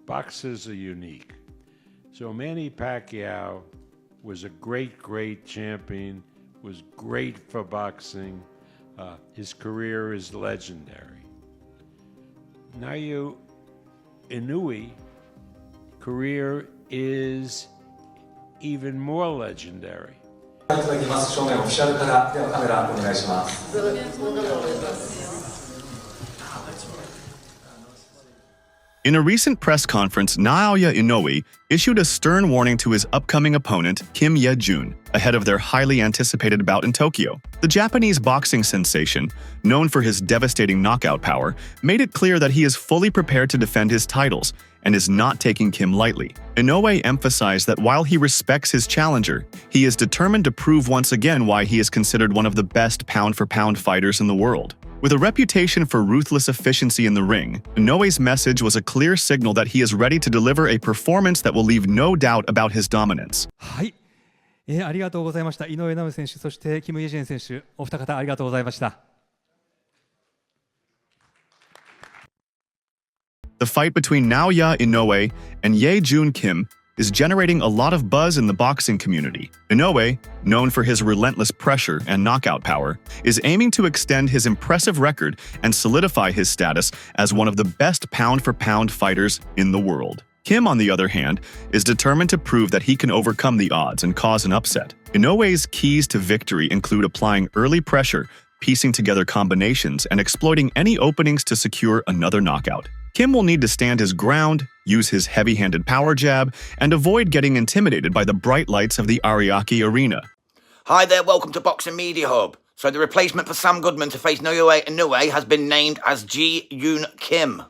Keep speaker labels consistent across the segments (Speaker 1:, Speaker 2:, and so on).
Speaker 1: Boxers are unique. So Manny Pacquiao was a great champion, was great for boxing. His career is legendary. Naoya Inoue career is even more legendary.
Speaker 2: In a recent press conference, Naoya Inoue issued a stern warning to his upcoming opponent, Kim Joon, ahead of their highly anticipated bout in Tokyo. The Japanese boxing sensation, known for his devastating knockout power, made it clear that he is fully prepared to defend his titles and is not taking Kim lightly. Inoue emphasized that while he respects his challenger, he is determined to prove once again why he is considered one of the best pound-for-pound fighters in the world. With a reputation for ruthless efficiency in the ring, Inoue's message was a clear signal that he is ready to deliver a performance that will leave no doubt about his dominance.
Speaker 3: はい、ありがとうございました。井上尚弥選手、そしてキム・イェジェン選手、お二方ありがとうございました。
Speaker 2: The fight between Naoya Inoue and Joon Kim is generating a lot of buzz in the boxing community. Inoue, known for his relentless pressure and knockout power, is aiming to extend his impressive record and solidify his status as one of the best pound-for-pound fighters in the world. Kim, on the other hand, is determined to prove that he can overcome the odds and cause an upset. Inoue's keys to victory include applying early pressure, piecing together combinations, and exploiting any openings to secure another knockout. Kim will need to stand his ground, use his heavy-handed power jab, and avoid getting intimidated by the bright lights of the Ariake Arena.
Speaker 4: Hi there, welcome to Boxing Media Hub. So the replacement for Sam Goodman to face Naoya Inoue has been named as Joon Kim.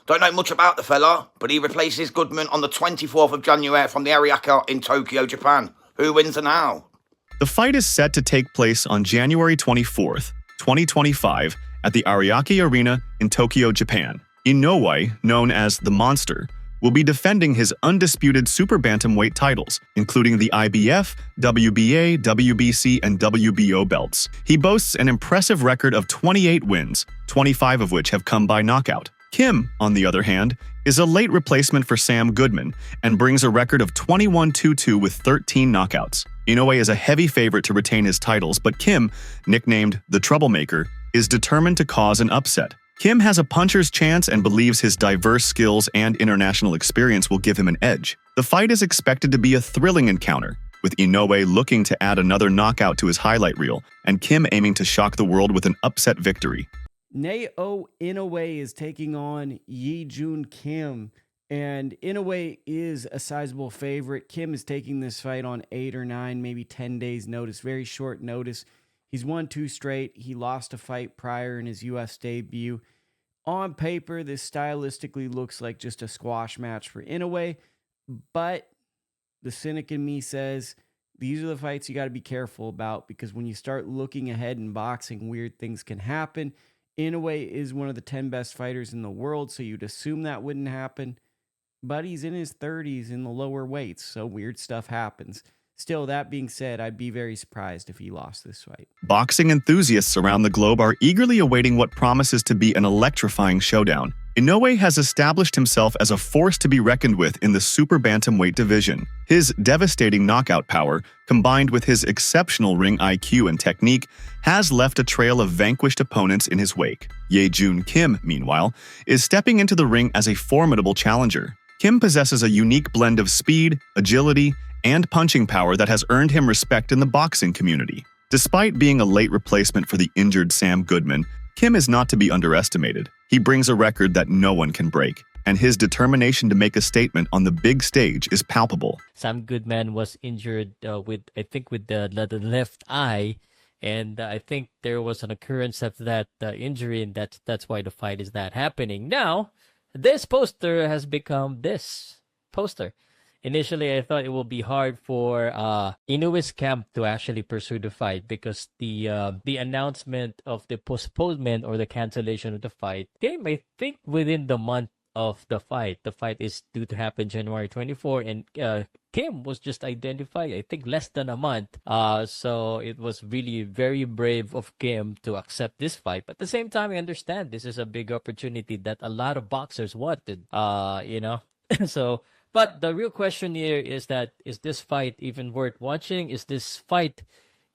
Speaker 4: Don't know much about the fella, but he replaces Goodman on the 24th of January from the Ariake in Tokyo, Japan. Who wins and how?
Speaker 2: The fight is set to take place on January 24th, 2025, at the Ariake Arena in Tokyo, Japan. Inoue, known as the Monster, will be defending his undisputed super bantamweight titles, including the IBF, WBA, WBC, and WBO belts. He boasts an impressive record of 28 wins, 25 of which have come by knockout. Kim, on the other hand, is a late replacement for Sam Goodman and brings a record of 21-2-2 with 13 knockouts. Inoue is a heavy favorite to retain his titles, but Kim, nicknamed the Troublemaker, is determined to cause an upset. Kim has a puncher's chance and believes his diverse skills and international experience will give him an edge. The fight is expected to be a thrilling encounter, with Inoue looking to add another knockout to his highlight reel, and Kim aiming to shock the world with an upset victory.
Speaker 5: Naoya Inoue is taking on Joon Kim, and Inoue is a sizable favorite. Kim is taking this fight on 8 or 9, maybe 10 days notice, very short notice. He's won 2 straight. He lost a fight prior in his U.S. debut. On paper, this stylistically looks like just a squash match for Inoue, but the cynic in me says these are the fights you got to be careful about, because when you start looking ahead in boxing, weird things can happen. Inoue is one of the 10 best fighters in the world, so you'd assume that wouldn't happen, but he's in his 30s in the lower weights, so weird stuff happens. Still, that being said, I'd be very surprised if he lost this fight.
Speaker 2: Boxing enthusiasts around the globe are eagerly awaiting what promises to be an electrifying showdown. Inoue has established himself as a force to be reckoned with in the super bantamweight division. His devastating knockout power, combined with his exceptional ring IQ and technique, has left a trail of vanquished opponents in his wake. Joon Kim, meanwhile, is stepping into the ring as a formidable challenger. Kim possesses a unique blend of speed, agility, and punching power that has earned him respect in the boxing community. Despite being a late replacement for the injured Sam Goodman, Kim is not to be underestimated. He brings a record that no one can break, and his determination to make a statement on the big stage is palpable.
Speaker 6: Sam Goodman was injured with the left eye, and I think there was an occurrence of that injury, and that's why the fight is not happening. Now, this poster has become this poster. Initially, I thought it will be hard for Inoue's camp to actually pursue the fight, because the announcement of the postponement or the cancellation of the fight came, I think, within the month of the fight. The fight is due to happen January 24, and Kim was just identified, I think, less than a month. So it was really very brave of Kim to accept this fight. But at the same time, I understand this is a big opportunity that a lot of boxers wanted. So, but the real question here is that is this fight even worth watching? Is this fight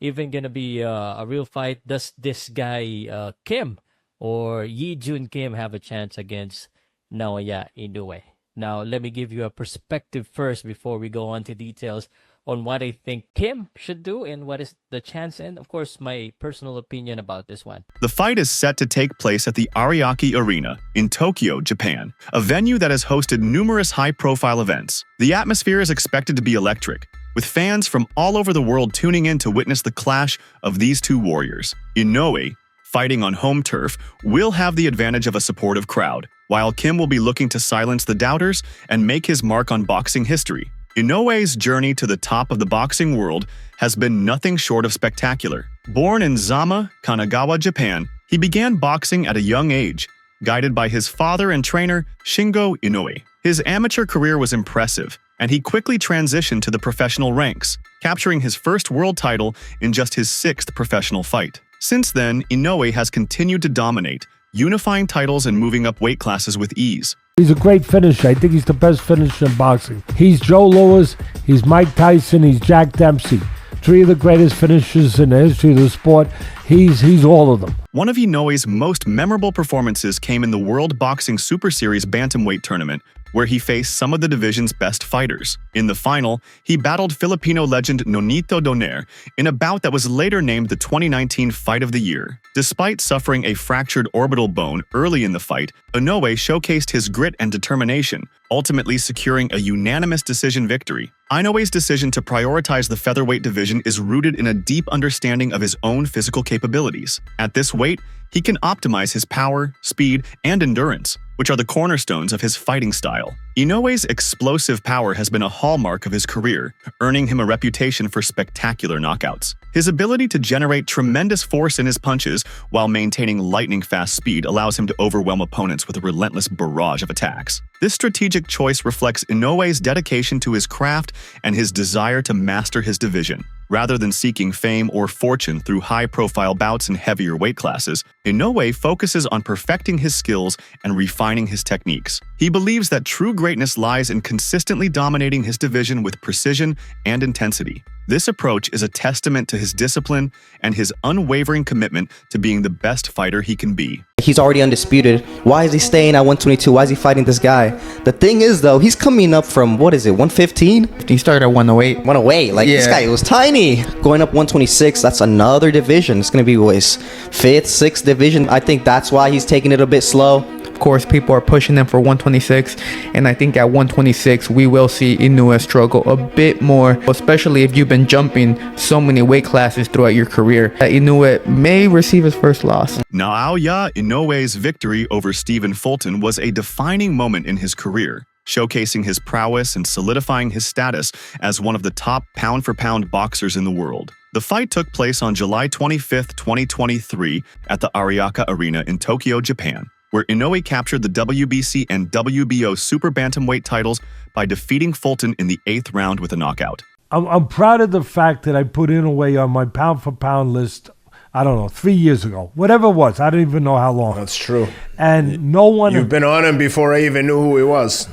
Speaker 6: even gonna be a real fight? Does this guy Kim or Joon Kim have a chance against Naoya Inoue? Now, let me give you a perspective first before we go on to details on what I think Kim should do and what is the chance, and of course, my personal opinion about this one.
Speaker 2: The fight is set to take place at the Ariake Arena in Tokyo, Japan, a venue that has hosted numerous high-profile events. The atmosphere is expected to be electric, with fans from all over the world tuning in to witness the clash of these two warriors. Inoue, fighting on home turf, will have the advantage of a supportive crowd, while Kim will be looking to silence the doubters and make his mark on boxing history. Inoue's journey to the top of the boxing world has been nothing short of spectacular. Born in Zama, Kanagawa, Japan, he began boxing at a young age, guided by his father and trainer, Shingo Inoue. His amateur career was impressive, and he quickly transitioned to the professional ranks, capturing his first world title in just his 6th professional fight. Since then, Inoue has continued to dominate, unifying titles and moving up weight classes with ease.
Speaker 7: He's a great finisher. I think he's the best finisher in boxing. He's Joe Louis, he's Mike Tyson, he's Jack Dempsey. 3 of the greatest finishers in the history of the sport. He's all of them.
Speaker 2: One of Inoue's most memorable performances came in the World Boxing Super Series Bantamweight tournament, where he faced some of the division's best fighters. In the final, he battled Filipino legend Nonito Donaire in a bout that was later named the 2019 Fight of the Year. Despite suffering a fractured orbital bone early in the fight, Inoue showcased his grit and determination, ultimately securing a unanimous decision victory. Inoue's decision to prioritize the featherweight division is rooted in a deep understanding of his own physical capabilities. At this weight, he can optimize his power, speed, and endurance, which are the cornerstones of his fighting style. Inoue's explosive power has been a hallmark of his career, earning him a reputation for spectacular knockouts. His ability to generate tremendous force in his punches while maintaining lightning-fast speed allows him to overwhelm opponents with a relentless barrage of attacks. This strategic choice reflects Inoue's dedication to his craft and his desire to master his division. Rather than seeking fame or fortune through high-profile bouts in heavier weight classes, Inoue focuses on perfecting his skills and refining his techniques. He believes that true greatness lies in consistently dominating his division with precision and intensity. This approach is a testament to his discipline and his unwavering commitment to being the best fighter he can be.
Speaker 8: He's already undisputed. Why is he staying at 122? Why is he fighting this guy? The thing is, though, he's coming up from, 115?
Speaker 9: He started at 108.
Speaker 8: 108. This guy was tiny. Going up 126, that's another division. It's going to be his 5th, 6th division. I think that's why he's taking it a bit slow.
Speaker 9: Of course, people are pushing them for 126, and I think at 126 we will see Inoue struggle a bit more, especially if you've been jumping so many weight classes throughout your career. Inoue may receive his first loss.
Speaker 2: Naoya Inoue's victory over Stephen Fulton was a defining moment in his career, showcasing his prowess and solidifying his status as one of the top pound-for-pound boxers in the world. The fight took place on July 25, 2023 at the Ariake Arena in Tokyo, Japan, where Inoue captured the WBC and WBO super bantamweight titles by defeating Fulton in the 8th round with a knockout.
Speaker 7: I'm proud of the fact that I put Inoue on my pound-for-pound list, I don't know, 3 years ago. Whatever it was. I don't even know how long.
Speaker 10: That's true.
Speaker 7: And no one...
Speaker 10: You've been on him before I even knew who he was.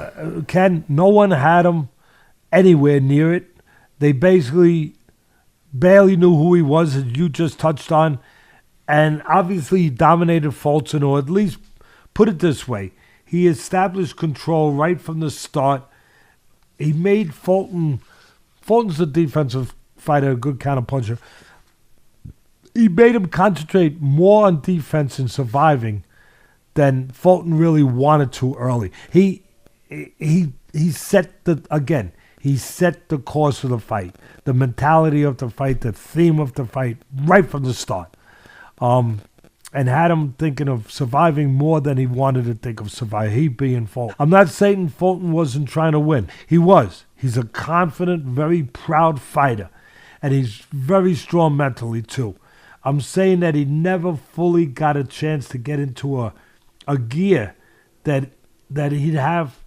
Speaker 7: Ken, no one had him anywhere near it. They basically barely knew who he was, as you just touched on. And obviously he dominated Fulton, or at least... Put it this way, he established control right from the start. He made Fulton's a defensive fighter, a good counterpuncher. He made him concentrate more on defense and surviving than Fulton really wanted to early. He set the course of the fight, the mentality of the fight, the theme of the fight right from the start. And had him thinking of surviving more than he wanted to think of surviving, he being Fulton. I'm not saying Fulton wasn't trying to win. He was. He's a confident, very proud fighter. And he's very strong mentally, too. I'm saying that he never fully got a chance to get into a gear that he'd have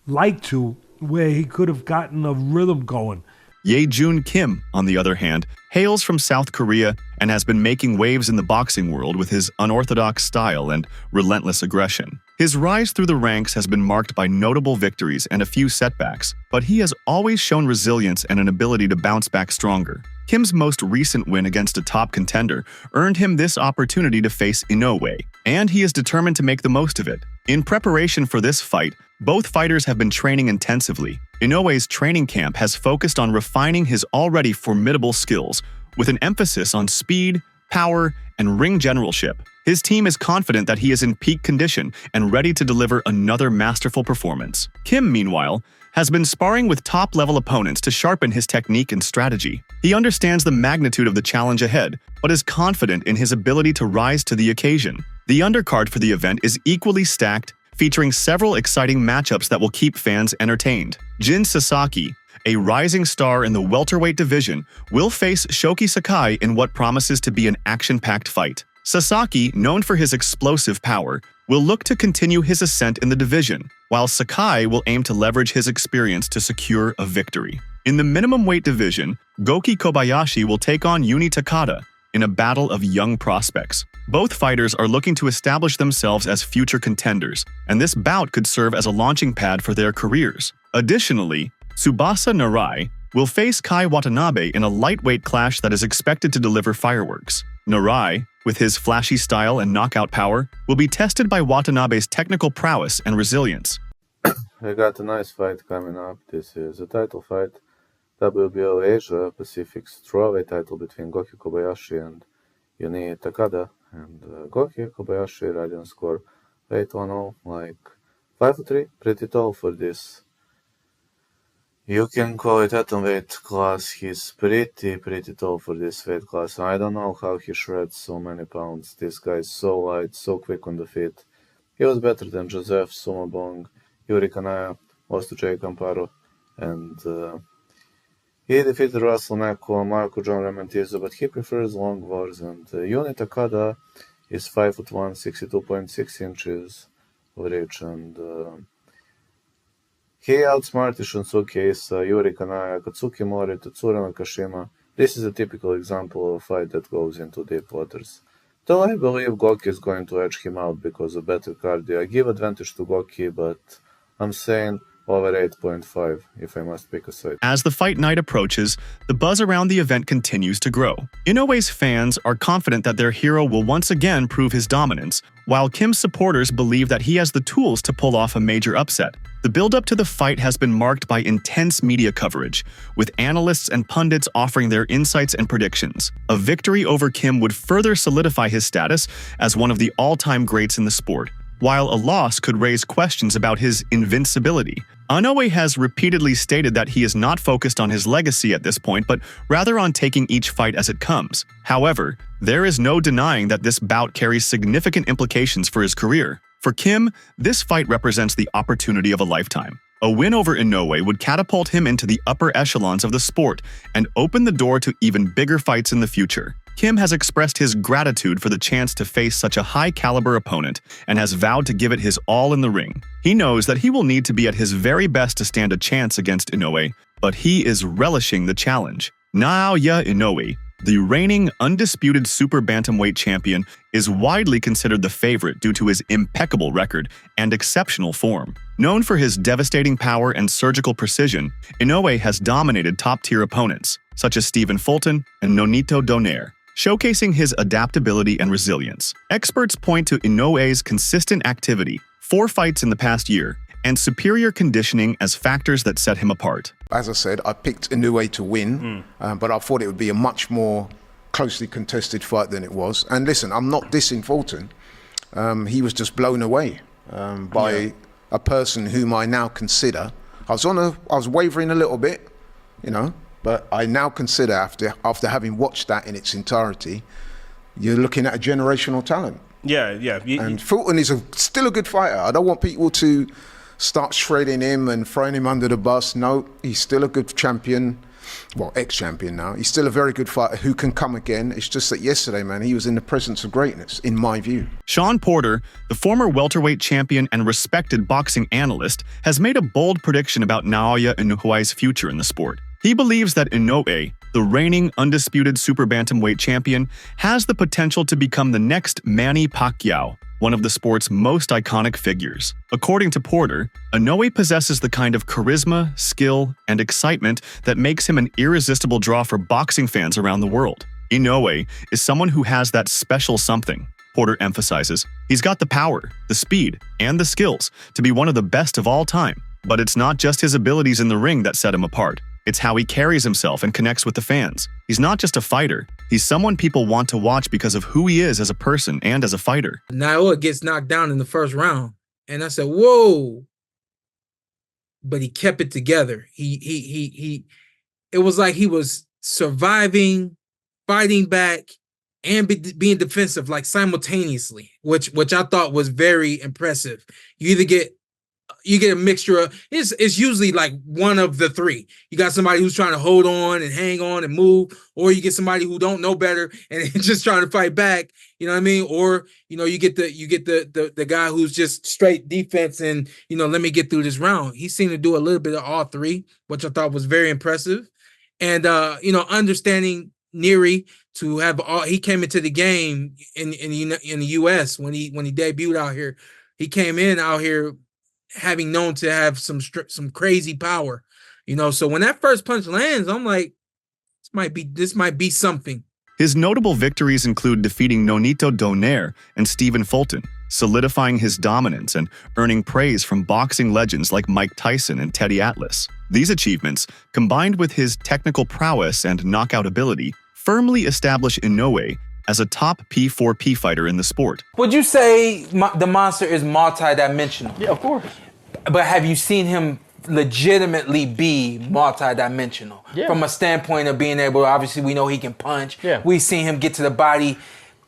Speaker 7: liked to, where he could have gotten a rhythm going.
Speaker 2: Joon Kim, on the other hand, hails from South Korea and has been making waves in the boxing world with his unorthodox style and relentless aggression. His rise through the ranks has been marked by notable victories and a few setbacks, but he has always shown resilience and an ability to bounce back stronger. Kim's most recent win against a top contender earned him this opportunity to face Inoue, and he is determined to make the most of it. In preparation for this fight, both fighters have been training intensively. Inoue's training camp has focused on refining his already formidable skills, with an emphasis on speed, power, and ring generalship. His team is confident that he is in peak condition and ready to deliver another masterful performance. Kim, meanwhile, has been sparring with top-level opponents to sharpen his technique and strategy. He understands the magnitude of the challenge ahead, but is confident in his ability to rise to the occasion. The undercard for the event is equally stacked, featuring several exciting matchups that will keep fans entertained. Jin Sasaki, a rising star in the welterweight division, will face Shoki Sakai in what promises to be an action-packed fight. Sasaki, known for his explosive power, will look to continue his ascent in the division, while Sakai will aim to leverage his experience to secure a victory. In the minimum weight division, Goki Kobayashi will take on Yuni Takada in a battle of young prospects. Both fighters are looking to establish themselves as future contenders, and this bout could serve as a launching pad for their careers. Additionally, Tsubasa Narai will face Kai Watanabe in a lightweight clash that is expected to deliver fireworks. Narai, with his flashy style and knockout power, will be tested by Watanabe's technical prowess and resilience.
Speaker 11: We got a nice fight coming up. This is a title fight. WBO Asia Pacific strawweight title between Goki Kobayashi and Yuni Takada. And Goki Kobayashi riding score 8-1-0, like 5-3, pretty tall for this. You can call it atomweight class. He's pretty tall for this weight class. I don't know how he shreds so many pounds. This guy is so light, so quick on the feet. He was better than Joseph Sumabong, Yuri Kanaya, lost to Jay Camparo, and he defeated Russell Nako, Marco John Ramantizo, but he prefers long wars. And Yuni Takada is 5'1", 62.6 inches of reach, and he outsmarted Shunsuke Issa, Yuri Kanaya, Katsuki Mori, Tetsuro Nakashima. This is a typical example of a fight that goes into deep waters. Though I believe Goki is going to edge him out because of better cardio. I give advantage to Goki, but I'm saying over 8.5 if I must pick a side.
Speaker 2: As the fight night approaches, the buzz around the event continues to grow. Inoue's fans are confident that their hero will once again prove his dominance, while Kim's supporters believe that he has the tools to pull off a major upset. The build-up to the fight has been marked by intense media coverage, with analysts and pundits offering their insights and predictions. A victory over Kim would further solidify his status as one of the all-time greats in the sport, while a loss could raise questions about his invincibility. Inoue has repeatedly stated that he is not focused on his legacy at this point, but rather on taking each fight as it comes. However, there is no denying that this bout carries significant implications for his career. For Kim, this fight represents the opportunity of a lifetime. A win over Inoue would catapult him into the upper echelons of the sport and open the door to even bigger fights in the future. Kim has expressed his gratitude for the chance to face such a high-caliber opponent and has vowed to give it his all in the ring. He knows that he will need to be at his very best to stand a chance against Inoue, but he is relishing the challenge. Naoya Inoue, the reigning undisputed super bantamweight champion, is widely considered the favorite due to his impeccable record and exceptional form. Known for his devastating power and surgical precision, Inoue has dominated top-tier opponents, such as Stephen Fulton and Nonito Donaire, showcasing his adaptability and resilience. Experts point to Inoue's consistent activity, 4 fights in the past year, and superior conditioning as factors that set him apart.
Speaker 10: As I said, I picked Inoue to win, but I thought it would be a much more closely contested fight than it was. And listen, I'm not dissing Fulton. He was just blown away by a person whom I now consider. I was wavering a little bit, you know, but I now consider after having watched that in its entirety, you're looking at a generational talent. And Fulton is still a good fighter. I don't want people to start shredding him and throwing him under the bus. No, he's still a good champion. Well, ex-champion now. He's still a very good fighter who can come again. It's just that yesterday, man, he was in the presence of greatness, in my view.
Speaker 2: Sean Porter, the former welterweight champion and respected boxing analyst, has made a bold prediction about Naoya Inoue's future in the sport. He believes that Inoue, the reigning undisputed super bantamweight champion, has the potential to become the next Manny Pacquiao, one of the sport's most iconic figures. According to Porter, Inoue possesses the kind of charisma, skill, and excitement that makes him an irresistible draw for boxing fans around the world. Inoue is someone who has that special something. Porter emphasizes he's got the power, the speed, and the skills to be one of the best of all time. But it's not just his abilities in the ring that set him apart. It's how he carries himself and connects with the fans. He's not just a fighter. He's someone people want to watch because of who he is as a person and as a fighter.
Speaker 12: Naoya gets knocked down in the first round. And I said, whoa. But he kept it together. It was like he was surviving, fighting back, and being defensive, like simultaneously, which I thought was very impressive. You get a mixture of, it's usually like one of the three. You got somebody who's trying to hold on and hang on and move, or you get somebody who don't know better and just trying to fight back, you know what I mean? Or, you get the guy who's just straight defense and, let me get through this round. He seemed to do a little bit of all three, which I thought was very impressive. And understanding Neri to have he came into the game in the US when he debuted out here. He came in out here having known to have some crazy power, so when that first punch lands, I'm like, this might be something.
Speaker 2: His notable victories include defeating Nonito Donaire and Stephen Fulton, solidifying his dominance and earning praise from boxing legends like Mike Tyson and Teddy Atlas. These achievements, combined with his technical prowess and knockout ability, firmly establish Inoue as a top P4P fighter in the sport.
Speaker 13: Would you say the monster is multi-dimensional?
Speaker 14: Yeah, of course.
Speaker 13: But have you seen him legitimately be multi-dimensional?
Speaker 14: Yeah.
Speaker 13: From a standpoint of being able, obviously we know he can punch.
Speaker 14: Yeah.
Speaker 13: We've seen him get to the body,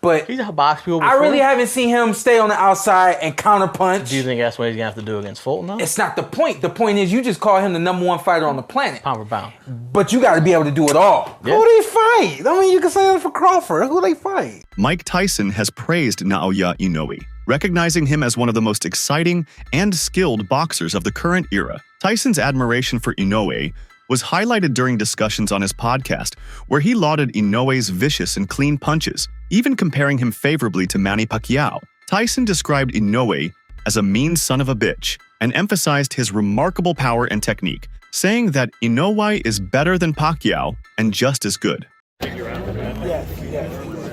Speaker 13: but
Speaker 14: he's a box people
Speaker 13: I really haven't seen him stay on the outside and counter punch.
Speaker 14: Do you think that's what he's gonna have to do against Fulton though?
Speaker 13: It's not the point. The point is you just call him the #1 fighter on the planet.
Speaker 14: Pound for pound.
Speaker 13: But you gotta be able to do it all.
Speaker 14: Yeah.
Speaker 15: Who they fight? I mean, you can say that for Crawford. Who they fight?
Speaker 2: Mike Tyson has praised Naoya Inoue, recognizing him as one of the most exciting and skilled boxers of the current era. Tyson's admiration for Inoue was highlighted during discussions on his podcast, where he lauded Inoue's vicious and clean punches, even comparing him favorably to Manny Pacquiao. Tyson described Inoue as a mean son of a bitch and emphasized his remarkable power and technique, saying that Inoue is better than Pacquiao and just as good.
Speaker 16: Yes.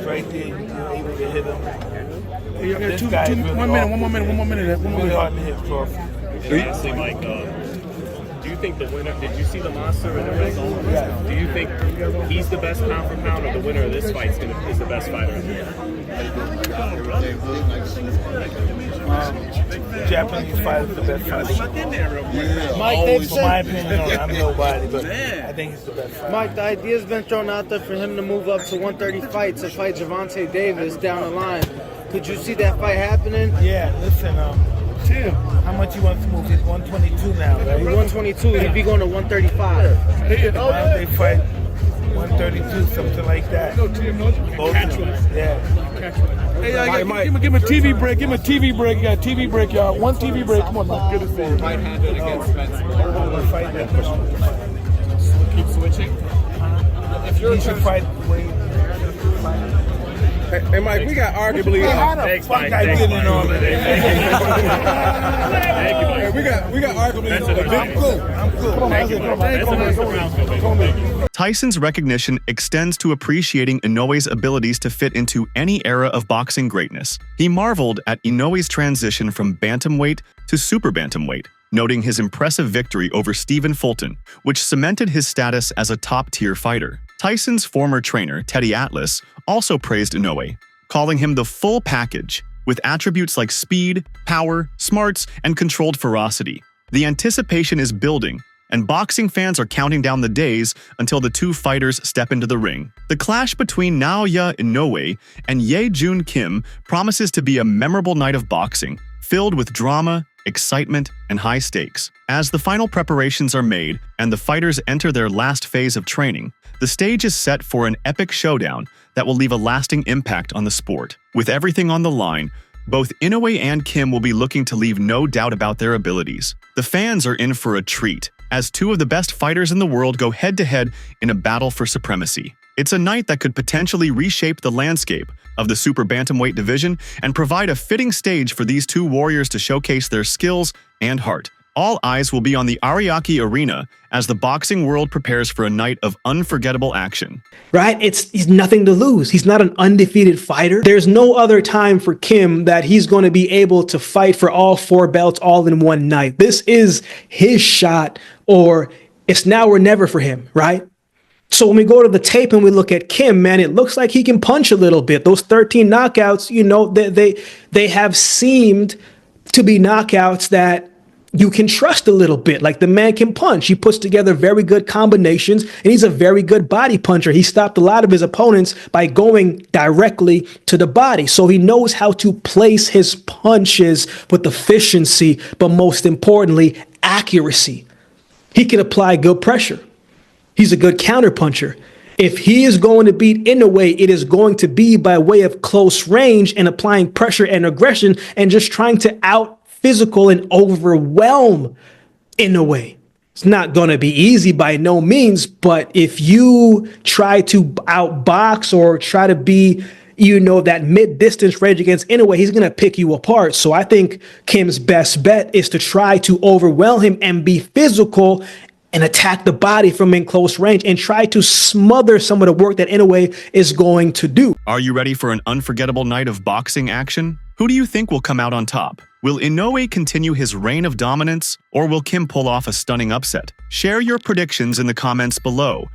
Speaker 16: Right there, you were able to hit him.
Speaker 17: Hey, you got one more minute.
Speaker 16: Honestly,
Speaker 17: Mike, do you think the winner, did you see the monster in the red zone? Yeah. Do you think he's the best pound for pound, or the winner of this fight is the best fighter?
Speaker 16: Japanese fighter is the best fighter. Mike, in my opinion, I'm nobody, but I think he's the best fighter.
Speaker 18: Mike, the idea's been thrown out there for him to move up to 130 fight to fight Gervonta Davis down the line. Could you see that fight happening?
Speaker 16: Yeah, listen, how much he wants to move? He's 122 now, right?
Speaker 18: He's 122. He'd be going to 135.
Speaker 16: They fight 132, something like that. Yeah.
Speaker 17: Hey, give him a TV break. Give him a TV break. You got a TV break, y'all. One TV break. Come on, man. Good to see you. Right-handed against Spencer. Keep switching. If you're trying to fight,
Speaker 15: Hey, Mike, we got arguably.
Speaker 17: Thanks, Mike. Thank you, Mike.
Speaker 15: We got arguably.
Speaker 17: I'm cool.
Speaker 2: Tyson's recognition extends to appreciating Inoue's abilities to fit into any era of boxing greatness. He marveled at Inoue's transition from bantamweight to super bantamweight, noting his impressive victory over Stephen Fulton, which cemented his status as a top-tier fighter. Tyson's former trainer, Teddy Atlas, also praised Inoue, calling him the full package, with attributes like speed, power, smarts, and controlled ferocity. The anticipation is building, and boxing fans are counting down the days until the two fighters step into the ring. The clash between Naoya Inoue and Joon Kim promises to be a memorable night of boxing, filled with drama, excitement, and high stakes. As the final preparations are made and the fighters enter their last phase of training, the stage is set for an epic showdown that will leave a lasting impact on the sport. With everything on the line, both Inoue and Kim will be looking to leave no doubt about their abilities. The fans are in for a treat, as two of the best fighters in the world go head-to-head in a battle for supremacy. It's a night that could potentially reshape the landscape of the super bantamweight division and provide a fitting stage for these two warriors to showcase their skills and heart. All eyes will be on the Ariake Arena as the boxing world prepares for a night of unforgettable action.
Speaker 19: Right? He's nothing to lose. He's not an undefeated fighter. There's no other time for Kim that he's going to be able to fight for all 4 belts all in one night. This is his shot, or it's now or never for him, right? So when we go to the tape and we look at Kim, man, it looks like he can punch a little bit. Those 13 knockouts, you know, they have seemed to be knockouts that you can trust a little bit. Like, the man can punch. He puts together very good combinations, and he's a very good body puncher. He stopped a lot of his opponents by going directly to the body. So he knows how to place his punches with efficiency, but most importantly, accuracy. He can apply good pressure. He's a good counter puncher. If he is going to beat Inoue, it is going to be by way of close range and applying pressure and aggression and just trying to out physical and overwhelm Inoue. It's not going to be easy by no means, but if you try to outbox or try to be, you know, that mid-distance range against Inoue, he's going to pick you apart. So I think Kim's best bet is to try to overwhelm him and be physical and attack the body from in close range and try to smother some of the work that Inoue is going to do.
Speaker 2: Are you ready for an unforgettable night of boxing action? Who do you think will come out on top? Will Inoue continue his reign of dominance, or will Kim pull off a stunning upset? Share your predictions in the comments below.